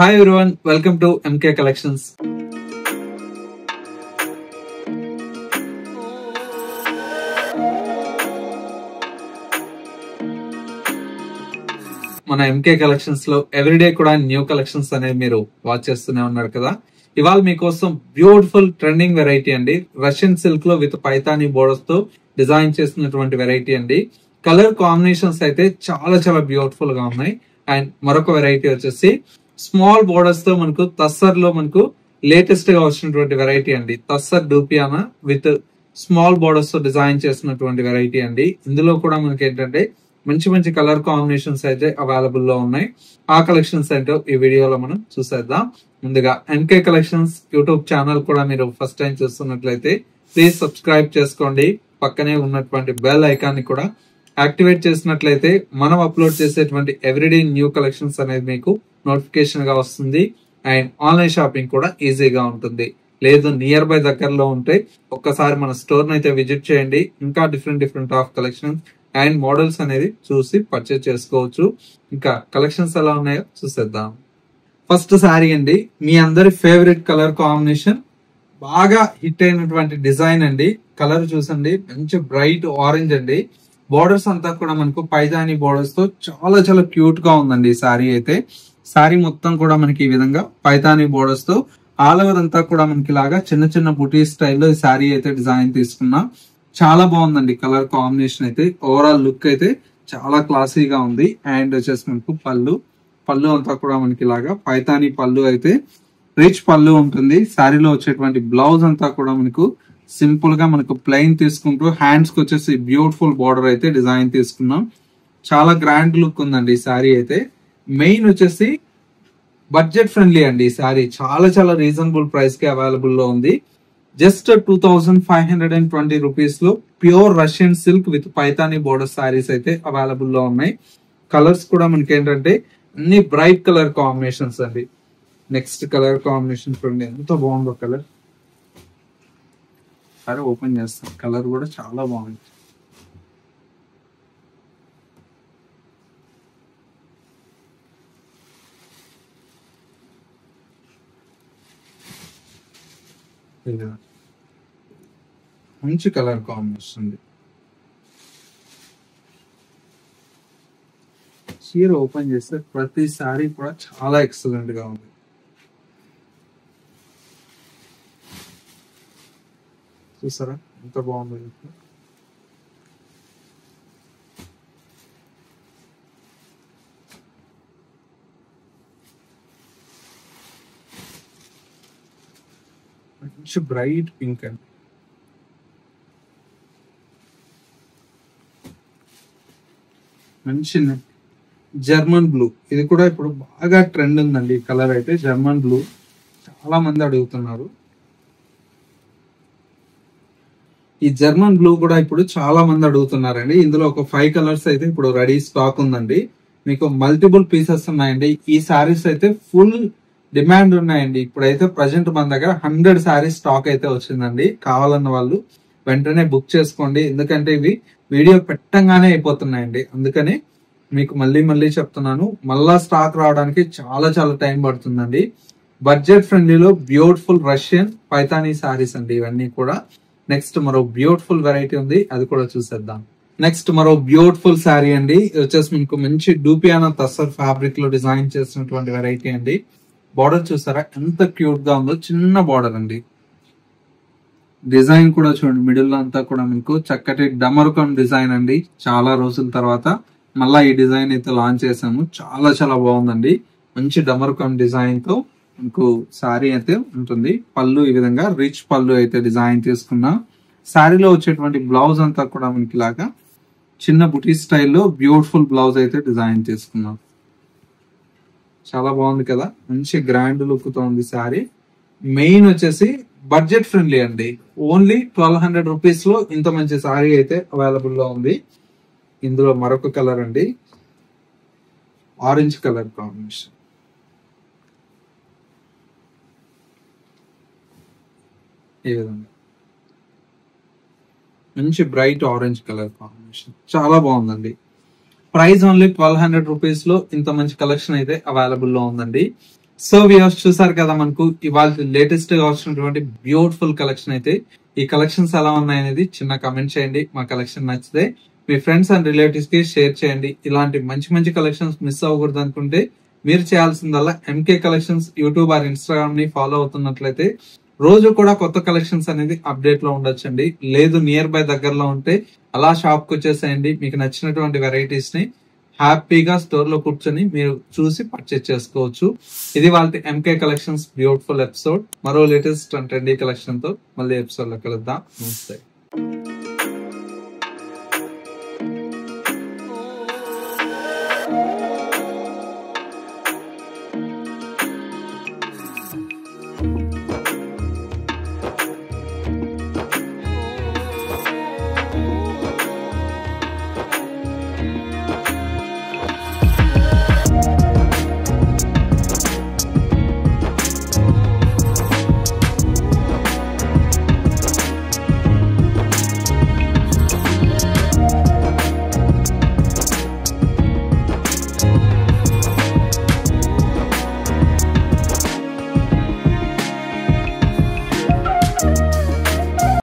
Hi everyone, welcome to MK Collections. మన MK collections లో everyday కూడా న్యూ కలెక్షన్స్ అనేవి మీరు వాచ్ చేస్తూనే ఉన్నారు కదా. ఇవాళ మీకోసం బ్యూటిఫుల్ ట్రెండింగ్ వెరైటీ అండి, రష్యన్ సిల్క్ లో విత్ పైతానీ బోర్డర్స్ తో డిజైన్ చేసినటువంటి వెరైటీ అండి. కలర్ కాంబినేషన్స్ అయితే చాలా చాలా బ్యూటిఫుల్ గా ఉన్నాయి. అండ్ మరొక వెరైటీ వచ్చేసి స్మాల్ బోర్డర్స్ తో మనకు తస్సర్ లో మనకు లేటెస్ట్ గా వచ్చినటువంటి వెరైటీ అండి. తస్సర్ డూపియానా విత్ స్మాల్ బోర్డర్స్ తో డిజైన్ చేసినటువంటి వెరైటీ అండి. ఇందులో కూడా మనకి ఏంటంటే మంచి మంచి కలర్ కాంబినేషన్స్ అయితే అవైలబుల్ లో ఉన్నాయి. ఆ కలెక్షన్స్ ఏంటో ఈ వీడియోలో మనం చూసేద్దాం. ముందుగా ఎంకే కలెక్షన్స్ యూట్యూబ్ ఛానల్ కూడా మీరు ఫస్ట్ టైం చూస్తున్నట్లయితే ప్లీజ్ సబ్స్క్రైబ్ చేసుకోండి. పక్కనే ఉన్నటువంటి బెల్ ఐకాన్ ని కూడా యాక్టివేట్ చేసినట్లయితే మనం అప్లోడ్ చేసేటువంటి ఎవ్రీడే న్యూ కలెక్షన్స్ అనేది మీకు నోటిఫికేషన్ గా వస్తుంది. అండ్ ఆన్లైన్ షాపింగ్ కూడా ఈజీగా ఉంటుంది. లేదు నియర్ బై దగ్గరలో ఉంటే ఒక్కసారి మన స్టోర్ అయితే విజిట్ చేయండి. ఇంకా different of collections and models అనేది చూసి పర్చేజ్ చేసుకోవచ్చు. ఇంకా కలెక్షన్స్ ఎలా ఉన్నాయో చూసేద్దాం. ఫస్ట్ శారీ అండి, మీ అందరి ఫేవరెట్ కలర్ కాంబినేషన్, బాగా హిట్ అయినటువంటి డిజైన్ అండి. కలర్ చూసండి, మంచి బ్రైట్ ఆరెంజ్ అండి. బోర్డర్స్ అంతా కూడా మనకు పైజానీ బోర్డర్స్ తో చాలా చాలా క్యూట్ గా ఉందండి ఈ శారీ అయితే. శారీ మొత్తం కూడా మనకి ఈ విధంగా పైతానీ బోర్డర్స్ తో ఆల్ ఓవర్ అంతా కూడా మనకి లాగా చిన్న చిన్న బుటీ స్టైల్లో ఈ శారీ అయితే డిజైన్ తీసుకున్నాం. చాలా బాగుందండి కలర్ కాంబినేషన్ అయితే. ఓవరాల్ లుక్ అయితే చాలా క్లాసీగా ఉంది. అండ్ వచ్చేసి మనకు పళ్ళు అంతా కూడా మనకి లాగా పైతానీ పళ్ళు అయితే రిచ్ పళ్ళు ఉంటుంది. శారీలో వచ్చేటువంటి బ్లౌజ్ అంతా కూడా మనకు సింపుల్ గా మనకు ప్లెయిన్ తీసుకుంటూ హ్యాండ్స్ కి వచ్చేసి బ్యూటిఫుల్ బార్డర్ అయితే డిజైన్ తీసుకున్నాం. చాలా గ్రాండ్ లుక్ ఉందండి ఈ శారీ అయితే. మెయిన్ వచ్చేసి బడ్జెట్ ఫ్రెండ్లీ అండి ఈ శారీ. చాలా చాలా రీజనబుల్ ప్రైస్ కి అవైలబుల్ లో ఉంది. జస్ట్ 2520 రూపీస్ లో pure Russian silk with Paithani border saris అయితే అవైలబుల్ లో ఉన్నాయి. కలర్స్ కూడా మనకి ఏంటంటే అన్ని బ్రైట్ కలర్ కాంబినేషన్స్ అండి. నెక్స్ట్ కలర్ కాంబినేషన్ చూడండి, ఎంత బాగుందో కలర్. సరే ఓపెన్ చేస్తాం. కలర్ కూడా చాలా బాగుంది. మంచి కలర్ కాంబినేషన్ ఉంది. చీర ఓపెన్ చేస్తే ప్రతి సారీ కూడా చాలా ఎక్సలెంట్ గా ఉంది. చూసారా ఎంత బాగుంది. మంచి బ్రైట్ పింక్ అండి. మంచి జర్మన్ బ్లూ, ఇది కూడా ఇప్పుడు బాగా ట్రెండ్ ఉందండి. ఈ కలర్ అయితే జర్మన్ బ్లూ చాలా మంది అడుగుతున్నారు. ఈ జర్మన్ బ్లూ కూడా ఇప్పుడు చాలా మంది అడుగుతున్నారండి. ఇందులో ఒక 5 కలర్స్ అయితే ఇప్పుడు రెడీ స్టాక్ ఉందండి. మీకు మల్టిపుల్ పీసెస్ ఉన్నాయండి. ఈ శారీస్ అయితే ఫుల్ డిమాండ్ ఉన్నాయండి. ఇప్పుడైతే ప్రజెంట్ మన దగ్గర 100 శారీస్ స్టాక్ అయితే వచ్చిందండి. కావాలన్న వాళ్ళు వెంటనే బుక్ చేసుకోండి. ఎందుకంటే ఇవి వీడియో పెట్టంగానే అయిపోతున్నాయండి. అందుకని మీకు మళ్ళీ చెప్తున్నాను, మళ్ళా స్టాక్ రావడానికి చాలా చాలా టైం పడుతుందండి. బడ్జెట్ ఫ్రెండ్లీలో బ్యూటిఫుల్ రష్యన్ పైతానీ శారీస్ అండి ఇవన్నీ కూడా. నెక్స్ట్ మరో బ్యూటిఫుల్ వెరైటీ ఉంది, అది కూడా చూసేద్దాం. నెక్స్ట్ మరో బ్యూటిఫుల్ శారీ అండి. వచ్చేసి మీకు మంచి డూపియానా తస్సర్ ఫ్యాబ్రిక్ లో డిజైన్ చేసినటువంటి వెరైటీ అండి. బార్డర్ చూసారా ఎంత క్యూట్ గా ఉందో, చిన్న బార్డర్ అండి. డిజైన్ కూడా చూడండి, మిడిల్ అంతా కూడా మీకు చక్కటి డమరుకం డిజైన్ అండి. చాలా రోజుల తర్వాత మళ్ళా ఈ డిజైన్ అయితే లాంచ్ చేసాము. చాలా చాలా బాగుందండి. మంచి డమరుకం డిజైన్ తో మీకు శారీ అయితే ఉంటుంది. పళ్ళు ఈ విధంగా రిచ్ పళ్ళు అయితే డిజైన్ తీసుకున్నా. శారీలో వచ్చేటువంటి బ్లౌజ్ అంతా కూడా మనకి లాగా చిన్న బుటీ స్టైల్లో బ్యూటిఫుల్ బ్లౌజ్ అయితే డిజైన్ తీసుకున్నాం. చాలా బాగుంది కదా, మంచి గ్రాండ్ లుక్ తో ఉంది శారీ. మెయిన్ వచ్చేసి బడ్జెట్ ఫ్రెండ్లీ అండి. ఓన్లీ 1200 రూపీస్ లో ఇంత మంచి శారీ అయితే అవైలబుల్ లో ఉంది. ఇందులో మరొక కలర్ అండి, ఆరెంజ్ కలర్ కాంబినేషన్. ఈ విధంగా మంచి బ్రైట్ ఆరెంజ్ కలర్ కాంబినేషన్, చాలా బాగుందండి. ప్రైస్ ఓన్లీ 1200 రూపీస్ లో ఇంత మంచి కలెక్షన్ అయితే అవైలబుల్ లో ఉందండి. సో వ్యూవర్స్ చూసారు కదా, మనకు ఇవాళ లేటెస్ట్ గా వచ్చినటువంటి బ్యూటిఫుల్ కలెక్షన్ అయితే ఈ కలెక్షన్స్ ఎలా ఉన్నాయనేది చిన్న కమెంట్ చేయండి. మా కలెక్షన్ నచ్చితే మీ ఫ్రెండ్స్ అండ్ రిలేటివ్స్ కి షేర్ చేయండి. ఇలాంటి మంచి మంచి కలెక్షన్స్ మిస్ అవ్వకూడదు అనుకుంటే మీరు చేయాల్సిందల్లా MK collections YouTube or Instagram ని ఫాలో అవుతున్నట్లయితే రోజు కూడా కొత్త కలెక్షన్స్ అనేది అప్డేట్ లో ఉండొచ్చండి. లేదు నియర్ బై దగ్గరలో ఉంటే అలా షాప్ కి వచ్చేసేయండి. మీకు నచ్చినటువంటి వెరైటీస్ ని హ్యాపీగా స్టోర్ లో కూర్చొని మీరు చూసి పర్చేస్ చేసుకోవచ్చు. ఇది వాళ్ళ ఎంకే కలెక్షన్స్ బ్యూటిఫుల్ ఎపిసోడ్. మరో లేటెస్ట్ అండ్ ట్రెండీ కలెక్షన్ తో మళ్ళీ ఎపిసోడ్ లో కలుద్దాం. నమస్తే.